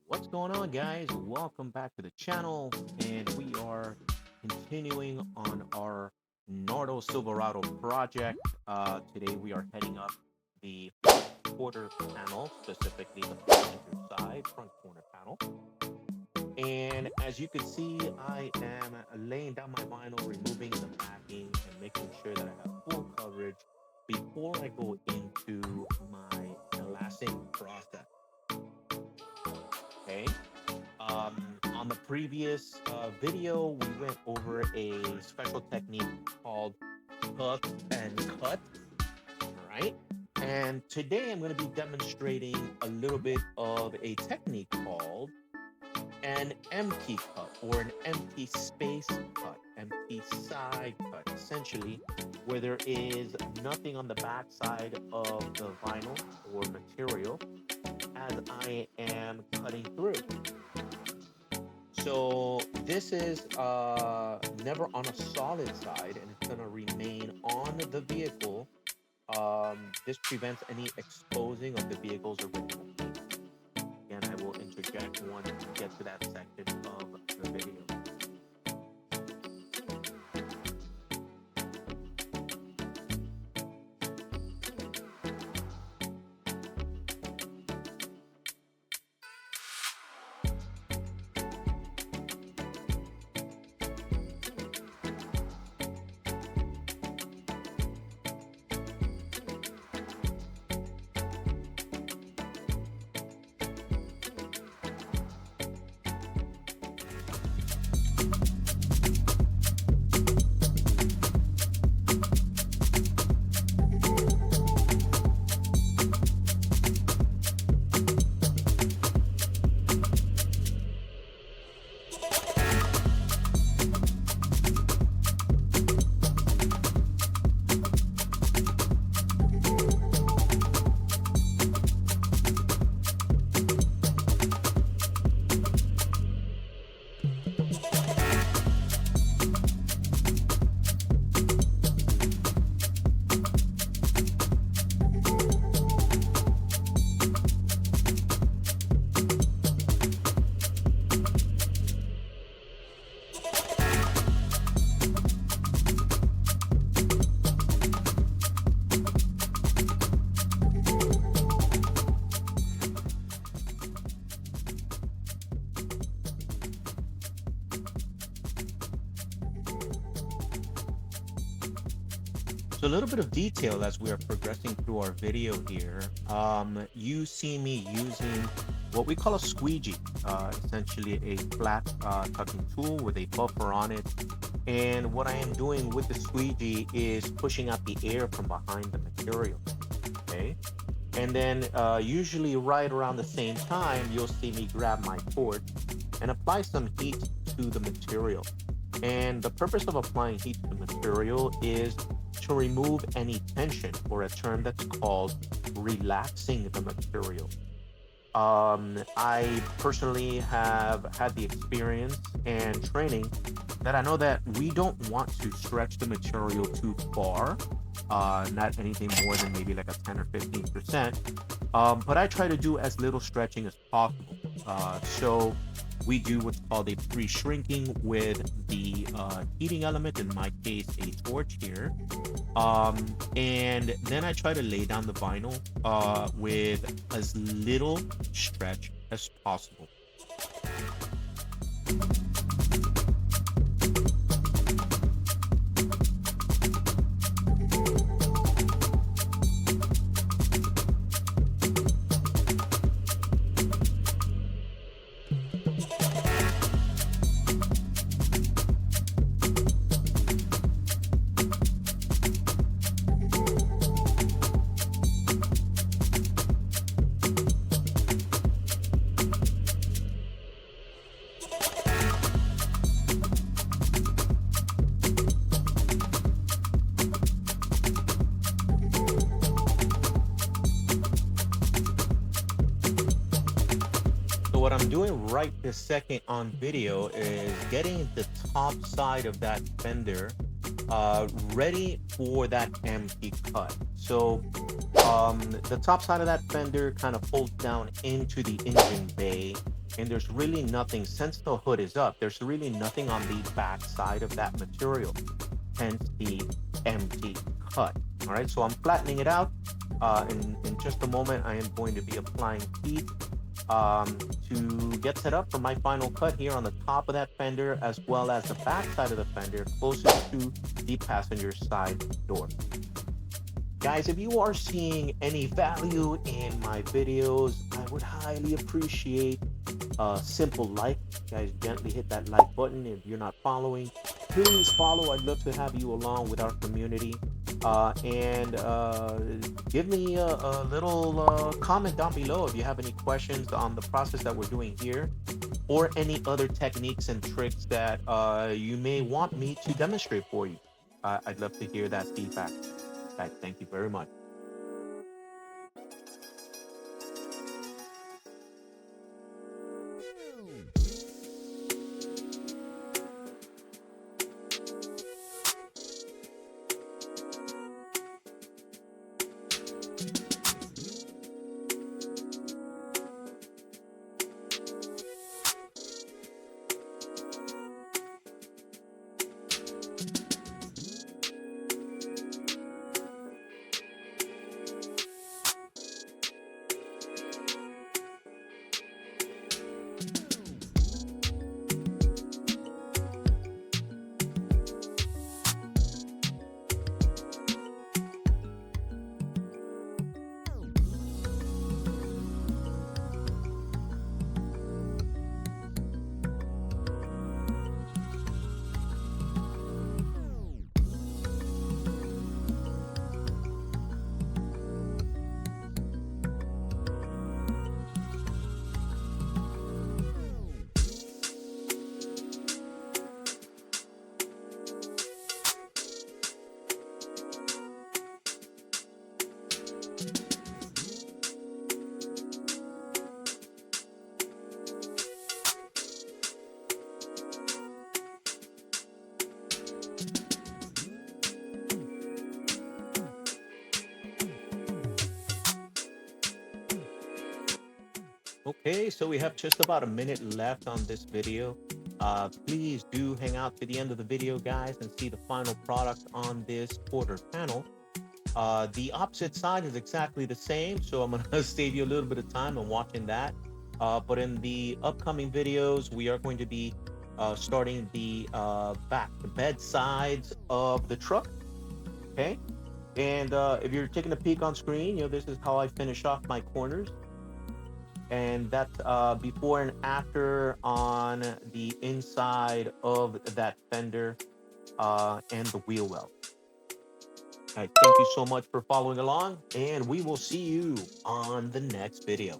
What's going on, guys? Welcome back to the channel, and we are continuing on our Nardo Silverado project. Today we are heading up the quarter panel, specifically the passenger side front corner panel. And as you can see, I am laying down my vinyl, removing the backing, and making sure that I have full coverage before I go into my glassing process. Okay. On the previous video, we went over a special technique called hook and cut, all right? And today I'm going to be demonstrating a little bit of a technique called an empty cut or an empty space cut, empty side cut, essentially, where there is nothing on the back side of the vinyl or material as I am cutting through. So this is never on a solid side, and it's going to remain on the vehicle. This prevents any exposing of the vehicle's original paint. Again, I will interject once we get to that section of the video. So a little bit of detail as we are progressing through our video here. You see me using what we call a squeegee, essentially a flat tucking tool with a buffer on it. And what I am doing with the squeegee is pushing out the air from behind the material, okay? And then usually right around the same time, you'll see me grab my torch and apply some heat to the material. And the purpose of applying heat to the material is to remove any tension, or a term that's called relaxing the material. I personally have had the experience and training that I know that we don't want to stretch the material too far, not anything more than maybe like a 10 or 15%. But I try to do as little stretching as possible. So we do what's called a pre-shrinking with the heating element, in my case, a torch here. And then I try to lay down the vinyl with as little stretch as possible. So what I'm doing right this second on video is getting the top side of that fender ready for that empty cut. So the top side of that fender kind of folds down into the engine bay, And there's really nothing, since the hood is up, there's really nothing on the back side of that material, hence the empty cut. All right, so I'm flattening it out. In just a moment, I am going to be applying heat um, to get set up for my final cut here on the top of that fender, as well as the back side of the fender closest to the passenger side door. Guys, if you are seeing any value in my videos, I would highly appreciate a simple like. Guys, gently hit that like button. If you're not following, please follow. I'd love to have you along with our community. And give me a little comment down below if you have any questions on the process that we're doing here, or any other techniques and tricks that you may want me to demonstrate for you. I'd love to hear that feedback. Guys, thank you very much. Okay, so we have just about a minute left on this video. Please do hang out to the end of the video, guys, and see the final product on this quarter panel. The opposite side is exactly the same, so I'm gonna save you a little bit of time on watching that. But in the upcoming videos, we are going to be starting the the bed sides of the truck. Okay, and if you're taking a peek on screen, this is how I finish off my corners, and that's before and after on the inside of that fender and the wheel well. All right, thank you so much for following along, and we will see you on the next video.